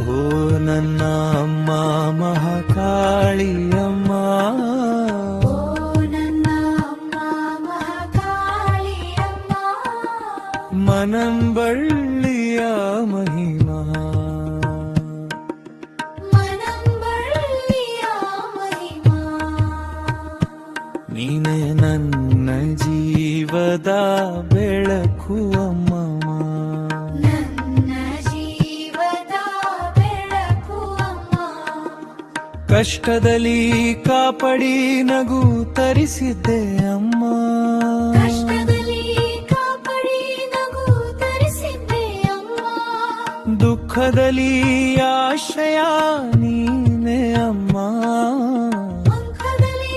ಓ ನನ್ನ ಅಮ್ಮ ಮಹಾಕಾಳಿಯಮ್ಮ, ಓ ನನ್ನ ಅಮ್ಮ ಮಹಾಕಾಳಿಯಮ್ಮ, ಮನಂಬಳ್ಳಿಯ ಮಹಿಮಾ, ಮನಂಬಳ್ಳಿಯ ಮಹಿಮಾ. ನೀನೆ ನನ್ನ ಜೀವದ ಬೆಳಕು ಅಮ್ಮ, ನನ್ನ ಜೀವದ ಬೆಳಕು ಅಮ್ಮ. ಕಷ್ಟದಲ್ಲಿ ಕಾಪಡಿ ನಗು ತರಿಸಿದ್ದೆ ಅಮ್ಮ, ಕಷ್ಟದಲ್ಲಿ ಕಾಪಾಡಿ ನಗು ತರಿಸಿದ್ದೆ ಅಮ್ಮ. ದುಃಖದಲ್ಲಿ ಆಶ್ರಯ ನೀನೆ ಅಮ್ಮ, ಮುಖದಲ್ಲಿ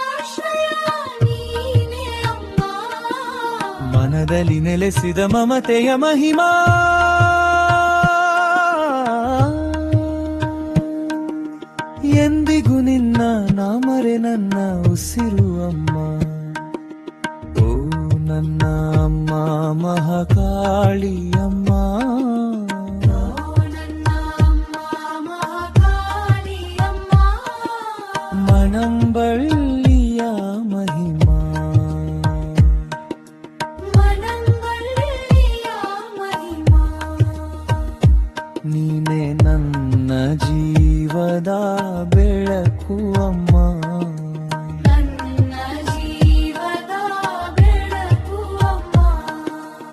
ಆಶ್ರಯ ನೀನೆ ಅಮ್ಮ. ಮನದಲ್ಲಿ ನೆಲೆಸಿದ ಮಮತೆಯ ಮಹಿಮಾ. ಎಂದಿಗೂ ನಿನ್ನ ನಾಮರೆ ನನ್ನ ಉಸಿರು ಅಮ್ಮ, ಓ ನನ್ನ ಅಮ್ಮ ಮಹಾಕಾಳಿಯಮ್ಮ, ಓ ನನ್ನ ಅಮ್ಮ ಮಹಾಕಾಳಿಯಮ್ಮ, ಮನಂಬಳ್ಳಿಯ ಮಹಿಮಾ, ಮನಂಬಳ್ಳಿಯ ಮಹಿಮಾ. ನೀನೆ ನನ್ನ ಜೀವದ ಬೆಳಕು ಅಮ್ಮ.